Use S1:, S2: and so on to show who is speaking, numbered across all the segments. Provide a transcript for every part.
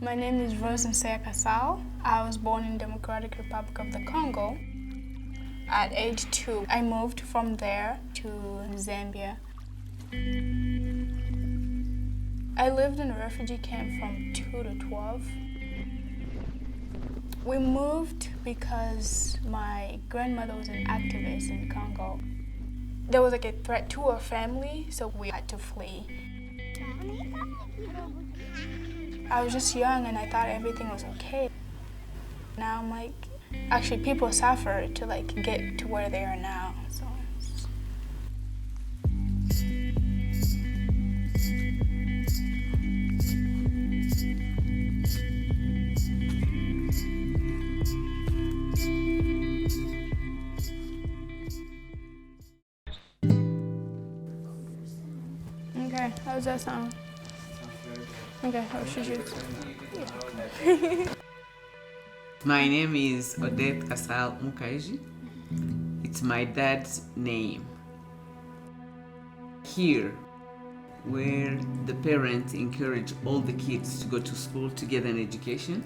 S1: My name is Nseya. I was born in Democratic Republic of the Congo. At age 2, I moved from there to Zambia. I lived in a refugee camp from 2 to 12. We moved because my grandmother was an activist in Congo. There was like a threat to our family, so we had to flee. I was just young and I thought everything was okay. Now I'm like, actually people suffer to like get to where they are now. So. Okay, how does that sound? Okay, how should you? Yeah.
S2: My name is Odette Kasal Mukaiji. It's my dad's name. Here, where the parents encourage all the kids to go to school to get an education.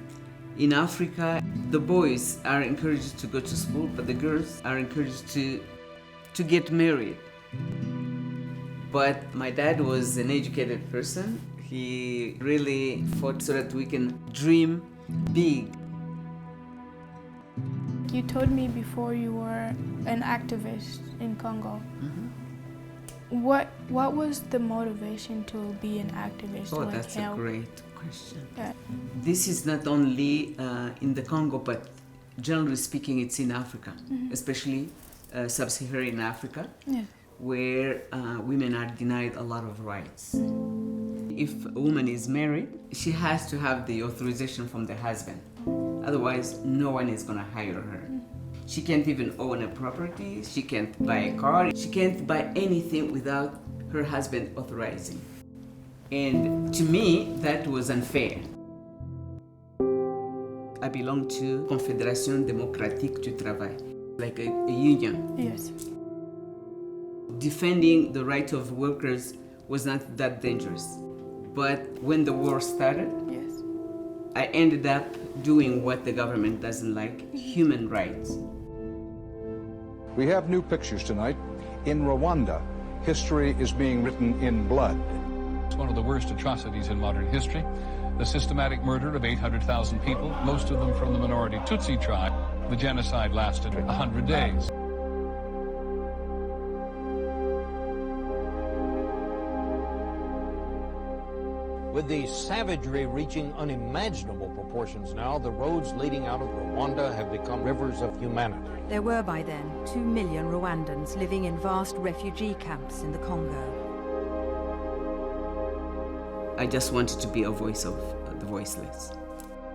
S2: In Africa, the boys are encouraged to go to school, but the girls are encouraged to get married. But my dad was an educated person. He really fought so that we can dream big.
S1: You told me before you were an activist in Congo.
S2: Mm-hmm.
S1: What was the motivation to be an activist?
S2: Oh,
S1: to
S2: that's
S1: help?
S2: A great question.
S1: Yeah.
S2: This is not only in the Congo, but generally speaking, it's in Africa,
S1: Mm-hmm.
S2: especially sub-Saharan Africa,
S1: Yeah.
S2: where women are denied a lot of rights. If a woman is married, she has to have the authorization from the husband. Otherwise, no one is going to hire her. She can't even own a property. She can't buy a car. She can't buy anything without her husband authorizing. And to me, that was unfair. I belong to Confédération Démocratique du Travail, like a union.
S1: Yes.
S2: Defending the right of workers was not that dangerous. But when the war started,
S1: Yes.
S2: I ended up doing what the government doesn't like, human rights.
S3: We have new pictures tonight. In Rwanda, history is being written in blood.
S4: It's one of the worst atrocities in modern history. The systematic murder of 800,000 people, most of them from the minority Tutsi tribe. The genocide lasted 100 days.
S5: With the savagery reaching unimaginable proportions now, the roads leading out of Rwanda have become rivers of humanity.
S6: There were by then 2 million Rwandans living in vast refugee camps in the Congo.
S2: I just wanted to be a voice of the voiceless.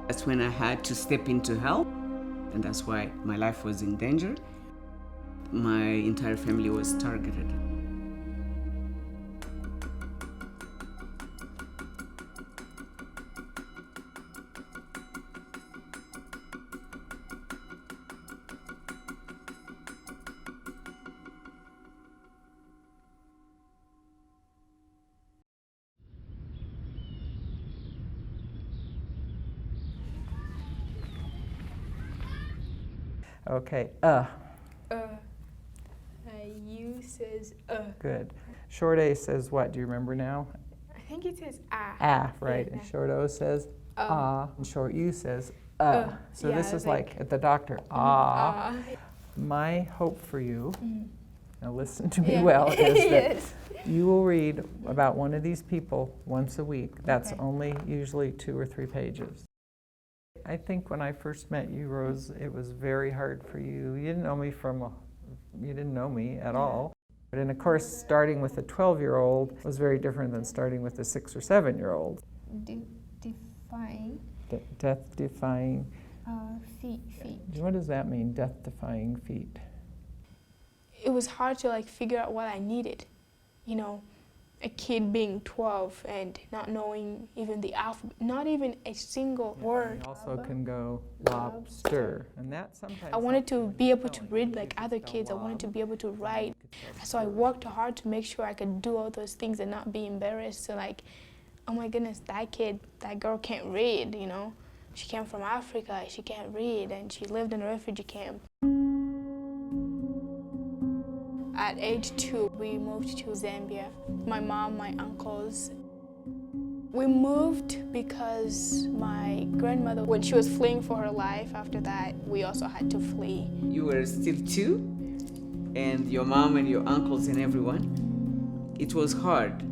S2: That's when I had to step in to help, and that's why my life was in danger. My entire family was targeted.
S7: Okay,
S1: U says
S7: good. Short A says what? Do you remember now?
S1: I think it says
S7: Right. And short O says and short U says So
S1: yeah,
S7: this is like at the doctor, My hope for you, now listen to me well, is that you will read about one of these people once a week. That's only usually 2 or 3 pages. I think when I first met you, Rose, it was very hard for you. You didn't know me at all. But and of course, starting with a 12-year-old was very different than starting with a 6 or 7-year-old.
S1: Defying.
S7: Death-defying.
S1: Feet.
S7: What does that mean, death-defying feat?
S1: It was hard to like figure out what I needed. You know, a kid being 12 and not knowing even the alphabet, not even a single word.
S7: You also can go lobster, and that sometimes.
S1: I wanted to be able to read like other kids. I wanted to be able to write. So I worked hard to make sure I could do all those things and not be embarrassed to like oh my goodness, that girl can't read, you know. She came from Africa, she can't read, and she lived in a refugee camp. At age 2, we moved to Zambia. My mom, my uncles. We moved because my grandmother, when she was fleeing for her life, after that, we also had to flee.
S2: You were still 2, and your mom and your uncles and everyone. It was hard.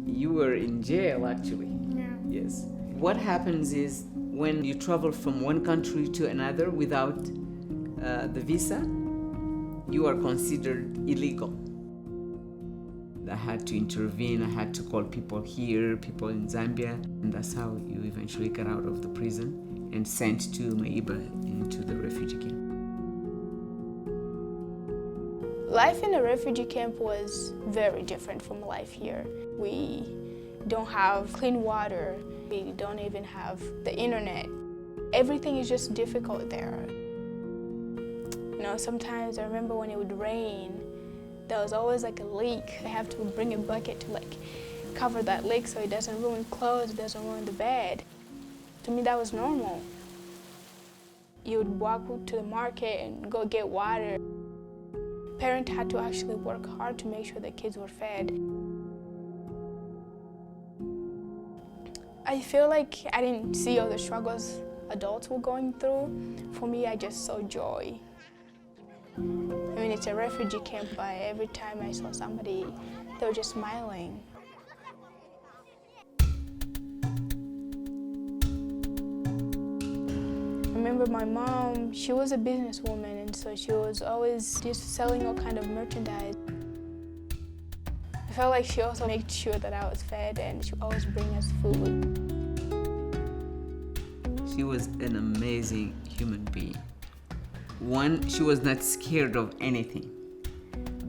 S2: You were in jail, actually.
S1: Yeah.
S2: Yes. What happens is when you travel from one country to another without the visa, you are considered illegal. I had to intervene. I had to call people here, people in Zambia, and that's how you eventually got out of the prison and sent to Maiba into the refugee camp.
S1: Life in a refugee camp was very different from life here. We don't have clean water. We don't even have the internet. Everything is just difficult there. You know, sometimes I remember when it would rain, there was always like a leak. I have to bring a bucket to like cover that leak so it doesn't ruin clothes, it doesn't ruin the bed. To me, that was normal. You would walk to the market and go get water. Parents had to actually work hard to make sure the kids were fed. I feel like I didn't see all the struggles adults were going through. For me, I just saw joy. I mean, it's a refugee camp, but every time I saw somebody, they were just smiling. I remember my mom, she was a businesswoman, and so she was always just selling all kind of merchandise. I felt like she also made sure that I was fed, and she would always bring us food.
S2: She was an amazing human being. One, she was not scared of anything.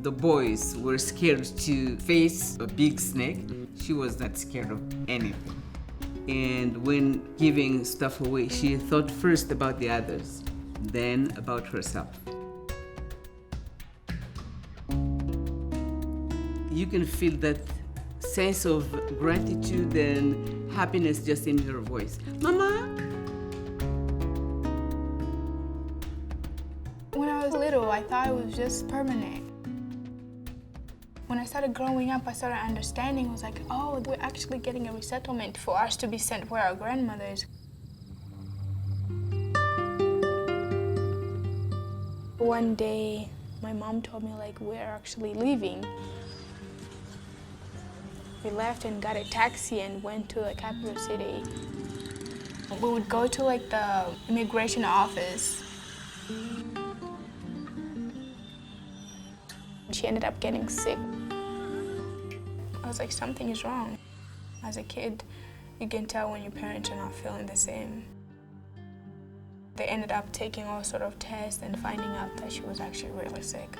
S2: The boys were scared to face a big snake. She was not scared of anything. And when giving stuff away, she thought first about the others, then about herself. You can feel that sense of gratitude and happiness just in her voice. Mama!
S1: When I was little, I thought it was just permanent. When I started growing up, I started understanding. It was like, oh, we're actually getting a resettlement for us to be sent where our grandmother is. One day, my mom told me, like, we're actually leaving. We left and got a taxi and went to the capital city. We would go to, like, the immigration office. She ended up getting sick. I was like, something is wrong. As a kid, you can tell when your parents are not feeling the same. They ended up taking all sort of tests and finding out that she was actually really sick.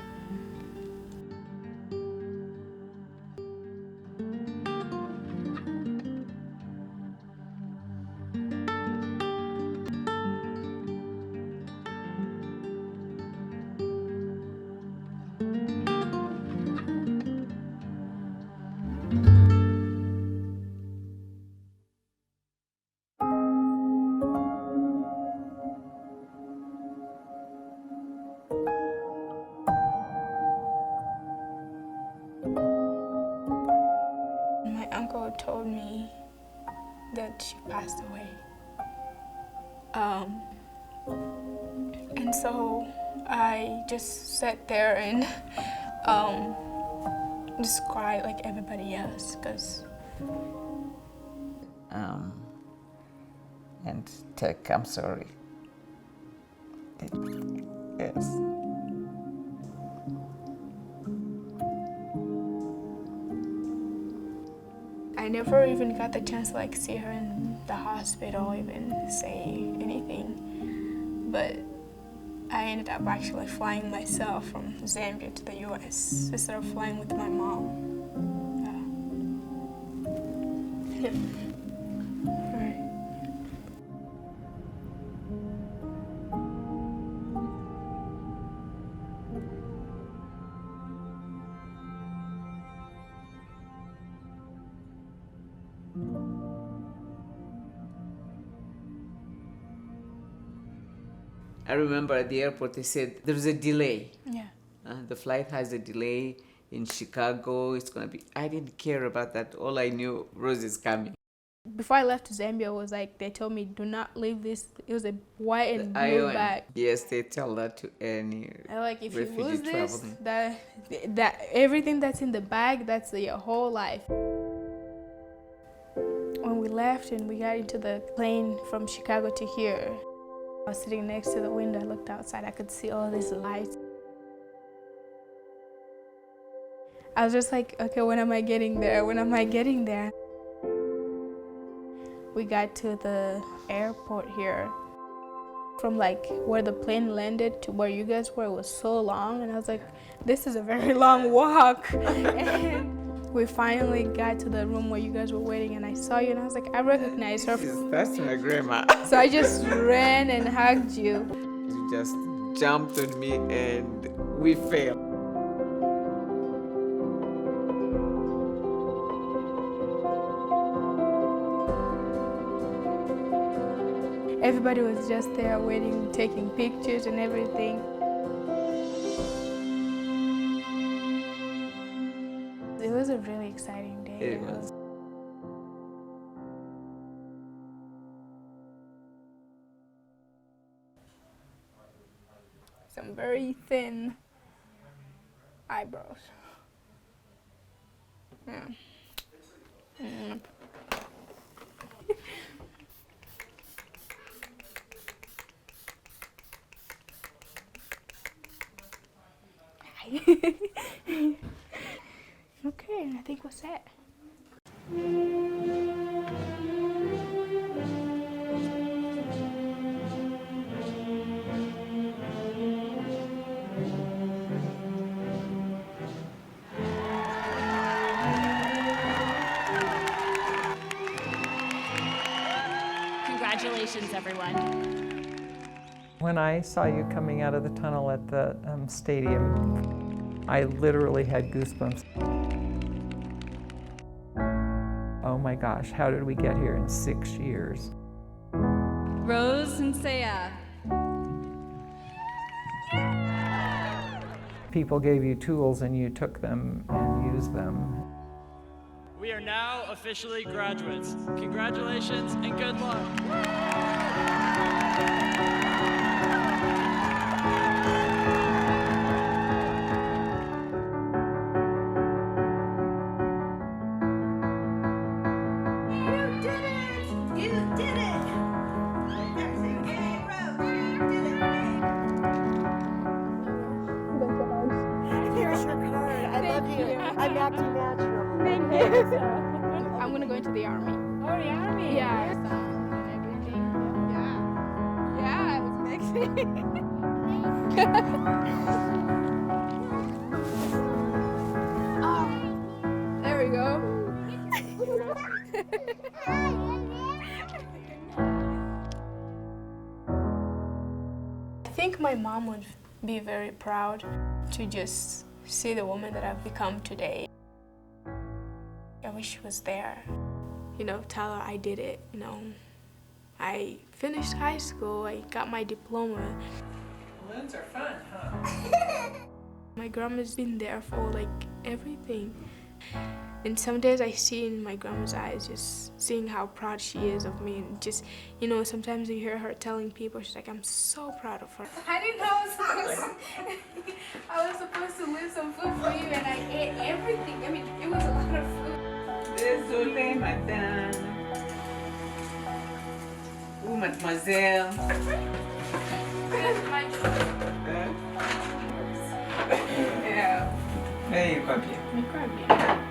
S1: My uncle told me that she passed away. And so I just sat there and just cried like everybody else, because
S2: And Tech, I'm sorry. Yes.
S1: I never even got the chance to like see her in the hospital, even say anything. But I ended up actually flying myself from Zambia to the US instead of flying with my mom. Yeah. Right.
S2: I remember at the airport they said there's a delay.
S1: Yeah.
S2: The flight has a delay in Chicago. It's gonna be. I didn't care about that. All I knew, Rose is coming.
S1: Before I left to Zambia, it was like they told me, do not leave this. It was a white and blue
S2: IOM.
S1: bag.
S2: Yes, they tell that to any
S1: And like if you
S2: refugee
S1: lose this,
S2: traveling.
S1: that everything that's in the bag, that's your whole life. When we left and we got into the plane from Chicago to here, I was sitting next to the window. I looked outside. I could see all these lights. I was just like, okay, when am I getting there? When am I getting there? We got to the airport here. From like where the plane landed to where you guys were, it was so long. And I was like, this is a very long walk. And we finally got to the room where you guys were waiting, and I saw you, and I was like, I recognize her.
S2: That's my grandma.
S1: So I just ran and hugged you.
S2: You just jumped on me and we fell.
S1: Everybody was just there waiting, taking pictures and everything. It was a really exciting day.
S2: It was.
S1: Some very thin eyebrows. Yeah. Okay, I think we're set.
S8: Congratulations, everyone.
S7: When I saw you coming out of the tunnel at the stadium, I literally had goosebumps. Oh my gosh, how did we get here in 6 years?
S8: Rose Nseya.
S7: People gave you tools and you took them and used them.
S9: We are now officially graduates. Congratulations and good luck.
S10: I'm acting natural.
S1: Thank you. I'm gonna go into the army.
S8: Oh, the army.
S1: Yeah. And everything. Yeah. Yeah, it's exciting. Oh, there we go. I think my mom would be very proud to just see the woman that I've become today. I wish she was there. You know, tell her I did it, you know. I finished high school, I got my diploma.
S7: Balloons are fun, huh?
S1: My grandma's been there for like everything. And some days I see in my grandma's eyes, just seeing how proud she is of me. And just, you know, sometimes you hear her telling people, she's like, I'm so proud of her. I didn't know I was supposed to leave some food for you, and I ate everything. I mean, it was a lot of food.
S2: Désolée, madame. Ou mademoiselle.
S1: My
S2: Yeah. Hey, copy.
S1: crab, yeah.